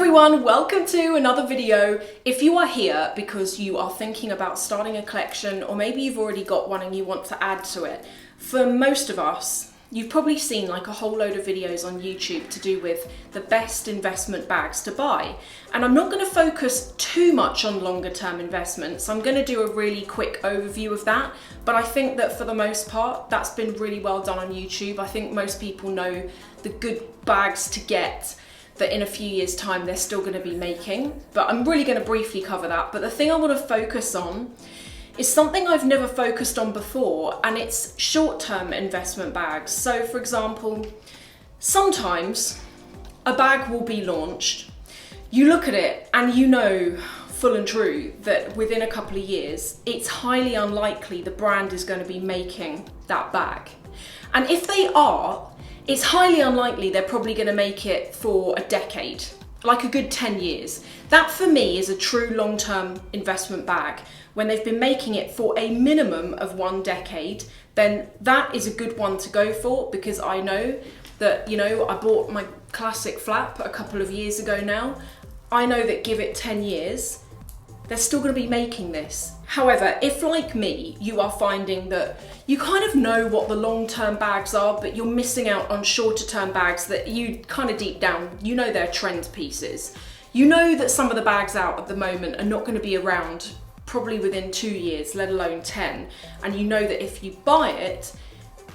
everyone, welcome to another video. If you are here because you are thinking about starting a collection, or maybe you've already got one and you want to add to it, for most of us, you've probably seen like a whole load of videos on YouTube to do with the best investment bags to buy. And I'm not going to focus too much on longer term investments. I'm going to do a really quick overview of that. But I think that for the most part, that's been really well done on YouTube. I think most people know the good bags to get that in a few years' time they're still going to be making. But I'm really going to briefly cover that. But the thing I want to focus on is something I've never focused on before, and it's short-term investment bags. So for example, sometimes a bag will be launched, you look at it and you know full and true that within a couple of years, it's highly unlikely the brand is going to be making that bag. And if they are, it's highly unlikely they're probably going to make it for a decade, like a good 10 years. That for me is a true long-term investment bag. When they've been making it for a minimum of 1 decade, then that is a good one to go for, because I know that, you know, I bought my classic flap a couple of years ago now. I know that give it 10 years, they're still going to be making this. However, if like me, you are finding that you kind of know what the long-term bags are, but you're missing out on shorter-term bags that you kind of deep down, you know they're trend pieces. You know that some of the bags out at the moment are not going to be around probably within 2 years, let alone 10. And you know that if you buy it,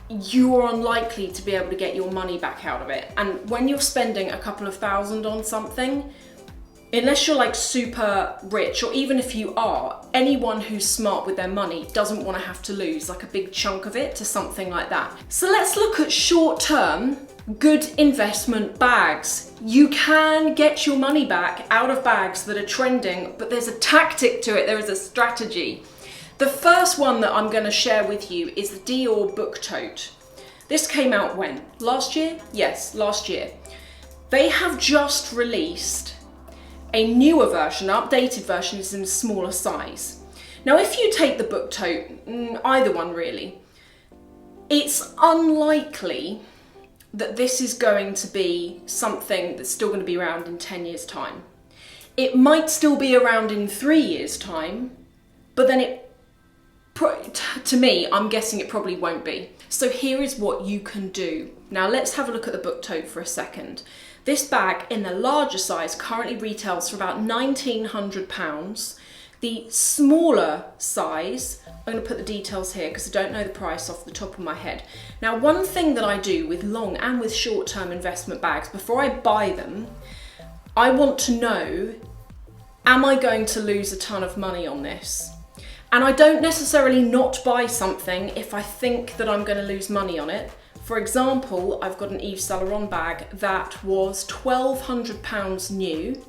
you are unlikely to be able to get your money back out of it. And when you're spending a couple of thousand on something, unless you're like super rich, or even if you are, anyone who's smart with their money doesn't want to have to lose like a big chunk of it to something like that. So let's look at short-term good investment bags. You can get your money back out of bags that are trending, but there's a tactic to it, there is a strategy. The first one that I'm going to share with you is the Dior Book Tote. This came out when? Last year? Yes, last year. They have just released a newer version, an updated version is in a smaller size. Now if you take the Book Tote, either one really, it's unlikely that this is going to be something that's still going to be around in 10 years' time. It might still be around in 3 years' time, but then to me, I'm guessing it probably won't be. So here is what you can do. Now let's have a look at the Book Tote for a second. This bag in the larger size currently retails for about £1,900. The smaller size, I'm going to put the details here because I don't know the price off the top of my head. Now, one thing that I do with long and with short-term investment bags, before I buy them, I want to know, am I going to lose a ton of money on this? And I don't necessarily not buy something if I think that I'm going to lose money on it. For example, I've got an Yves Saint Laurent bag that was £1,200 new.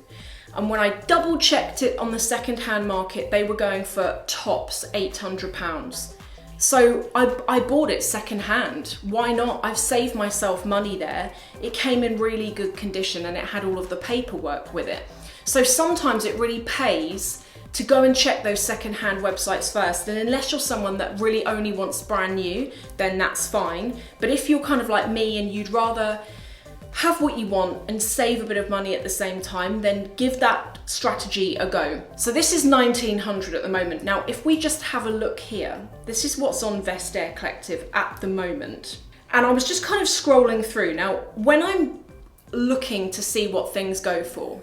And when I double checked it on the second-hand market, they were going for tops £800. So I bought it second-hand. Why not? I've saved myself money there. It came in really good condition and it had all of the paperwork with it. So sometimes it really pays to go and check those second-hand websites first. And unless you're someone that really only wants brand new, then that's fine. But if you're kind of like me and you'd rather have what you want and save a bit of money at the same time, then give that strategy a go. So this is £1,900 at the moment. Now, if we just have a look here, this is what's on Vestiaire Collective at the moment. And I was just kind of scrolling through. Now, when I'm looking to see what things go for,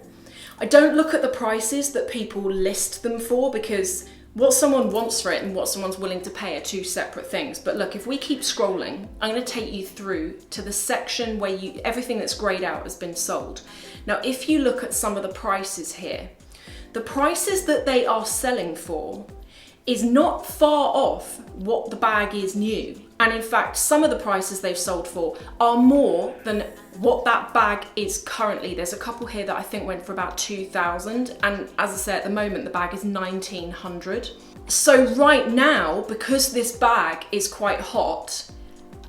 I don't look at the prices that people list them for, because what someone wants for it and what someone's willing to pay are two separate things. But look, if we keep scrolling, I'm going to take you through to the section where everything that's grayed out has been sold. Now, if you look at some of the prices here, the prices that they are selling for is not far off what the bag is new. And in fact, some of the prices they've sold for are more than what that bag is currently. There's a couple here that I think went for about 2,000. And as I say, at the moment, the bag is 1,900. So right now, because this bag is quite hot,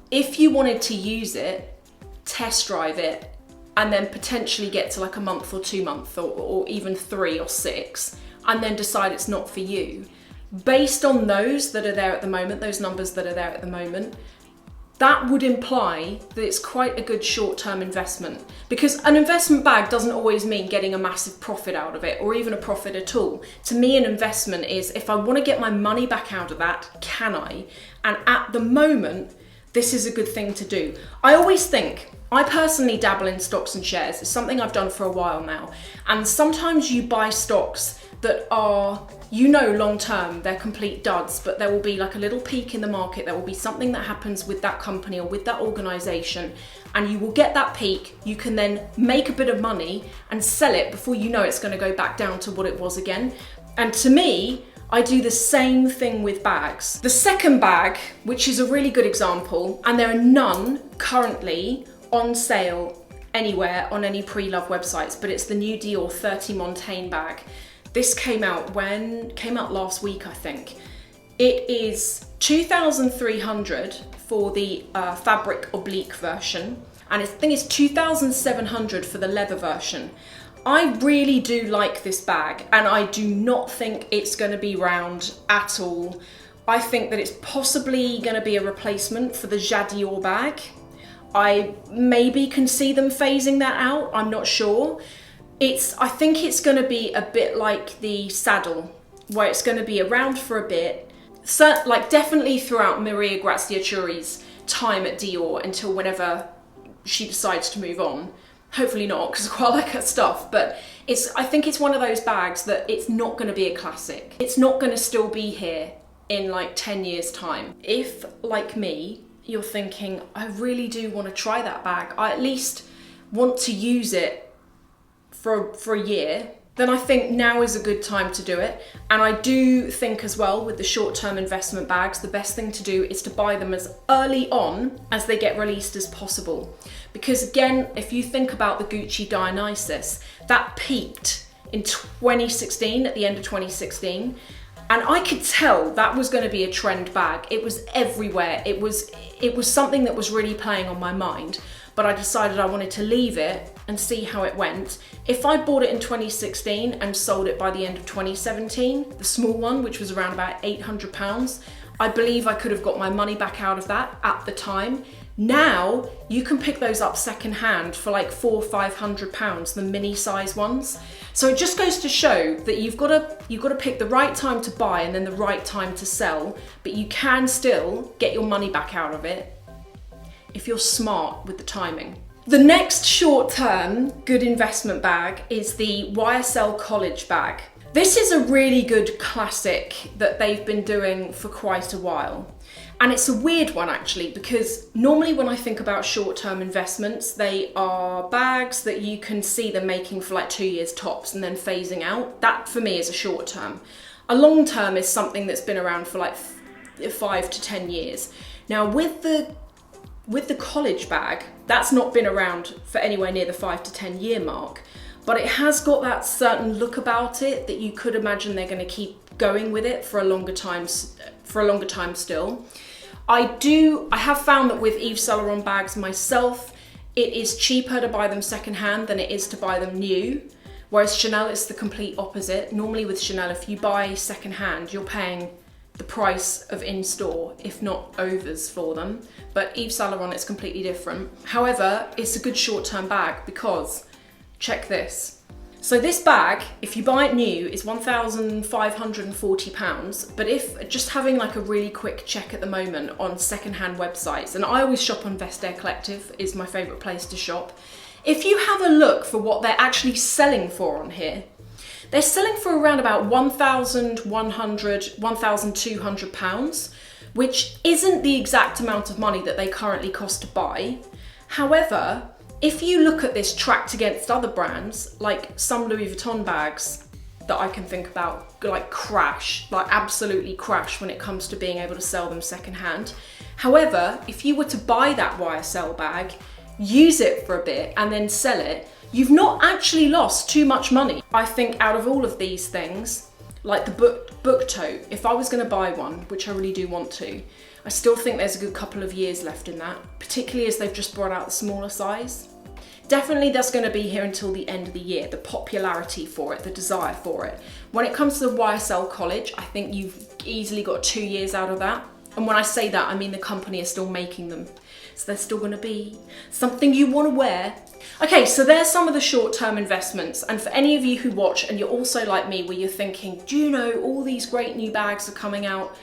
if you wanted to use it, test drive it, and then potentially get to like a month or 2 months or even 3 or 6, and then decide it's not for you, based on those that are there at the moment, those numbers that are there at the moment, that would imply that it's quite a good short-term investment, because an investment bag doesn't always mean getting a massive profit out of it or even a profit at all. To me, an investment is, if I want to get my money back out of that, can I? And at the moment, this is a good thing to do. I always think, I personally dabble in stocks and shares. It's something I've done for a while now. And sometimes you buy stocks that are, you know, long term, they're complete duds, but there will be like a little peak in the market. There will be something that happens with that company or with that organization, and you will get that peak. You can then make a bit of money and sell it before you know it's going to go back down to what it was again. And to me, I do the same thing with bags. The second bag, which is a really good example, and there are none currently on sale anywhere on any pre-love websites, but it's the new Dior 30 Montaigne bag. This came out last week, I think. It is 2,300 for the fabric oblique version, and I think it's 2,700 for the leather version. I really do like this bag, and I do not think it's going to be round at all. I think that it's possibly going to be a replacement for the Dior bag. I maybe can see them phasing that out, I'm not sure. I think it's going to be a bit like the saddle, where it's going to be around for a bit. So, like, definitely throughout Maria Grazia Chiuri's time at Dior until whenever she decides to move on. Hopefully not, because I quite like her stuff, but I think it's one of those bags that it's not going to be a classic. It's not going to still be here in like 10 years time. If, like me, you're thinking, I really do want to try that bag, I at least want to use it for a year, then I think now is a good time to do it. And I do think as well, with the short-term investment bags, the best thing to do is to buy them as early on as they get released as possible. Because again, if you think about the Gucci Dionysus, that peaked in 2016, at the end of 2016. And I could tell that was going to be a trend bag. It was everywhere. It was something that was really playing on my mind. But I decided I wanted to leave it and see how it went. If I bought it in 2016 and sold it by the end of 2017, the small one, which was around about £800, I believe I could have got my money back out of that at the time. Now, you can pick those up secondhand for like £400 or £500, the mini size ones. So it just goes to show that you've got to pick the right time to buy and then the right time to sell, but you can still get your money back out of it if you're smart with the timing. The next short-term good investment bag is the YSL College bag. This is a really good classic that they've been doing for quite a while. And it's a weird one actually, because normally when I think about short-term investments, they are bags that you can see them making for like 2 years tops and then phasing out. That for me is a short term. A long term is something that's been around for like 5 to 10 years. Now with the college bag, that's not been around for anywhere near the 5 to 10 year mark, but it has got that certain look about it that you could imagine they're going to keep going with it for a longer time still. I have found that with Yves Saint Laurent bags myself, it is cheaper to buy them secondhand than it is to buy them new. Whereas Chanel is the complete opposite. Normally with Chanel, if you buy secondhand, you're paying the price of in-store, if not overs for them. But Yves Saint Laurent, it's completely different. However, it's a good short-term bag because, check this. So this bag, if you buy it new, is £1,540. But if just having like a really quick check at the moment on secondhand websites, and I always shop on Vestiaire Collective, is my favourite place to shop. If you have a look for what they're actually selling for on here, they're selling for around about £1,100, £1,200, which isn't the exact amount of money that they currently cost to buy. However, if you look at this tracked against other brands, like some Louis Vuitton bags that I can think about, like absolutely crash when it comes to being able to sell them secondhand. However, if you were to buy that YSL bag, use it for a bit and then sell it, you've not actually lost too much money. I think out of all of these things, like the book tote, if I was going to buy one, which I really do want to, I still think there's a good couple of years left in that, particularly as they've just brought out the smaller size. Definitely that's going to be here until the end of the year, the popularity for it, the desire for it. When it comes to the YSL College, I think you've easily got 2 years out of that. And when I say that, I mean the company is still making them. Is there still gonna be something you wanna wear? Okay, so there's some of the short-term investments. And for any of you who watch and you're also like me, where you're thinking, do you know all these great new bags are coming out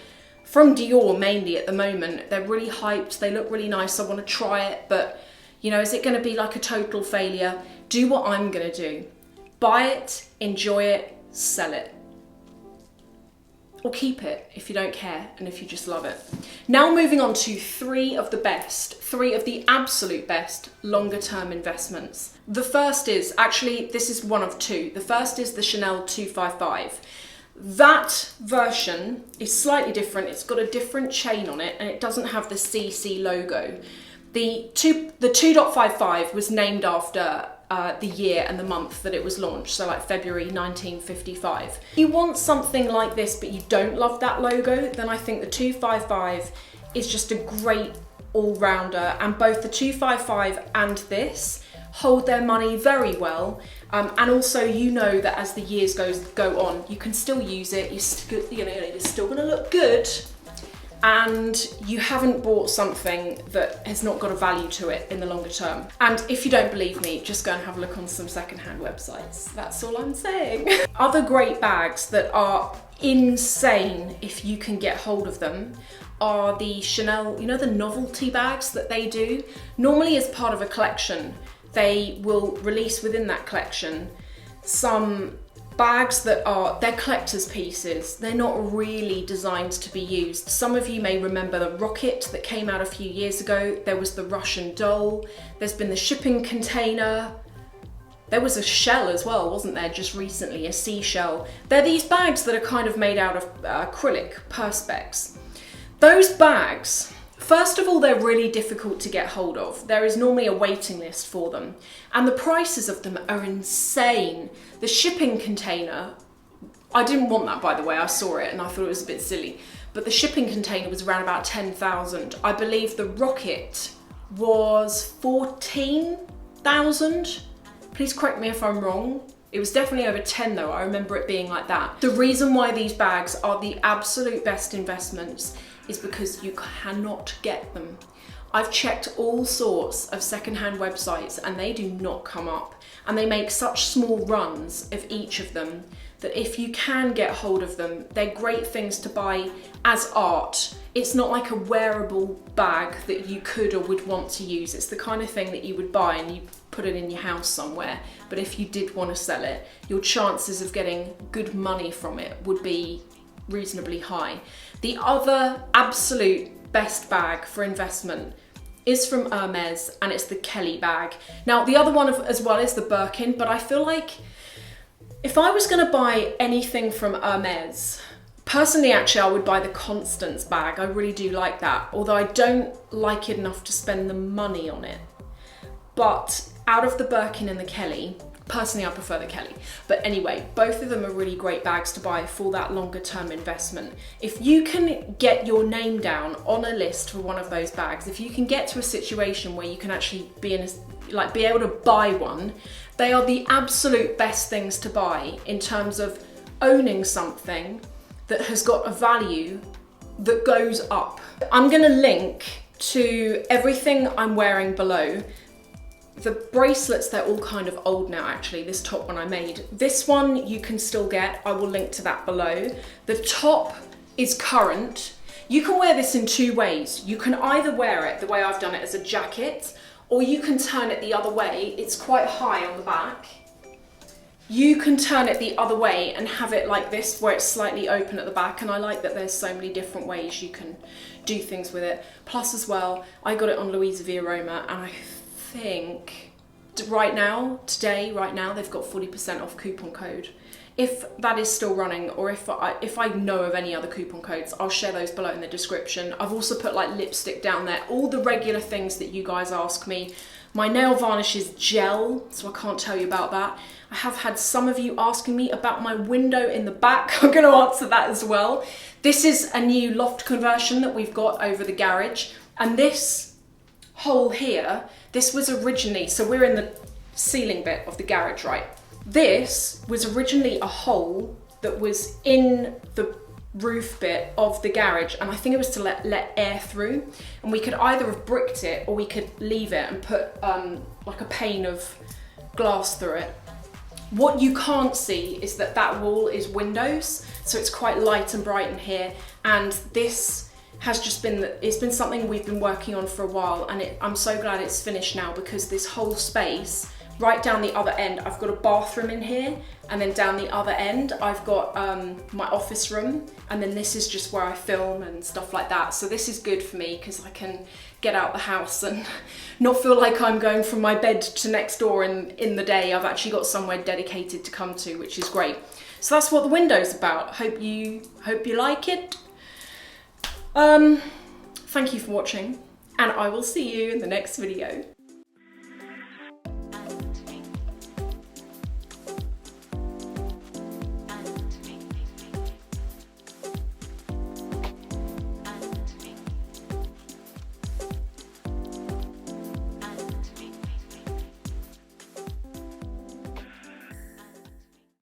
from Dior mainly at the moment. They're really hyped, they look really nice, I wanna try it, but you know, is it gonna be like a total failure? Do what I'm gonna do. Buy it, enjoy it, sell it. Or keep it if you don't care and if you just love it. Now moving on to three of the absolute best longer term investments. The first is, actually this is one of two. The first is the Chanel 255. That version is slightly different. It's got a different chain on it and it doesn't have the CC logo. The 2.55 was named after the year and the month that it was launched, so like February 1955. If you want something like this but you don't love that logo, then I think the 255 is just a great all-rounder, and both the 255 and this hold their money very well, and also you know that as the years go on, you can still use it, you're still going to look good, and you haven't bought something that has not got a value to it in the longer term. And if you don't believe me, just go and have a look on some secondhand websites. That's all I'm saying. Other great bags that are insane if you can get hold of them are the Chanel, you know, the novelty bags that they do. Normally as part of a collection, they will release within that collection some bags that they're collector's pieces. They're not really designed to be used. Some of you may remember the rocket that came out a few years ago. There was the Russian doll. There's been the shipping container. There was a shell as well, wasn't there, just recently, a seashell. They're these bags that are kind of made out of acrylic perspex. Those bags, first of all, they're really difficult to get hold of. There is normally a waiting list for them, and the prices of them are insane. The shipping container, I didn't want that, by the way, I saw it and I thought it was a bit silly, but the shipping container was around about 10,000. I believe the rocket was 14,000. Please correct me if I'm wrong. It was definitely over 10 though, I remember it being like that. The reason why these bags are the absolute best investments is because you cannot get them. I've checked all sorts of secondhand websites and they do not come up. And they make such small runs of each of them that if you can get hold of them, they're great things to buy as art. It's not like a wearable bag that you could or would want to use. It's the kind of thing that you would buy and you put it in your house somewhere. But if you did want to sell it, your chances of getting good money from it would be reasonably high. The other absolute best bag for investment is from Hermes, and it's the Kelly bag. Now, the other one as well is the Birkin, but I feel like if I was gonna buy anything from Hermes, personally, actually, I would buy the Constance bag. I really do like that, although I don't like it enough to spend the money on it. But out of the Birkin and the Kelly, personally, I prefer the Kelly. But anyway, both of them are really great bags to buy for that longer term investment. If you can get your name down on a list for one of those bags, if you can get to a situation where you can actually be able to buy one, they are the absolute best things to buy in terms of owning something that has got a value that goes up. I'm gonna link to everything I'm wearing below. The bracelets, they're all kind of old now actually, this top one I made. This one you can still get, I will link to that below. The top is current. You can wear this in two ways. You can either wear it the way I've done it as a jacket, or you can turn it the other way. It's quite high on the back. You can turn it the other way and have it like this, where it's slightly open at the back, and I like that there's so many different ways you can do things with it. Plus as well, I got it on Louisa V Aroma, and I think right now, they've got 40% off coupon code. If that is still running, or if I know of any other coupon codes, I'll share those below in the description. I've also put like lipstick down there, all the regular things that you guys ask me. My nail varnish is gel, so I can't tell you about that. I have had some of you asking me about my window in the back. I'm gonna answer that as well. This is a new loft conversion that we've got over the garage, and this hole here, this was originally, so we're in the ceiling bit of the garage, right? This was originally a hole that was in the roof bit of the garage, and I think it was to let air through, and we could either have bricked it or we could leave it and put like a pane of glass through it. What you can't see is that that wall is windows, so it's quite light and bright in here, and this has just been, it's been something we've been working on for a while, and I'm so glad it's finished now, because this whole space, right down the other end, I've got a bathroom in here, and then down the other end, I've got my office room, and then this is just where I film and stuff like that. So this is good for me, because I can get out the house and not feel like I'm going from my bed to next door in the day. I've actually got somewhere dedicated to come to, which is great. So that's what the window's about. Hope you like it. Thank you for watching, and I will see you in the next video.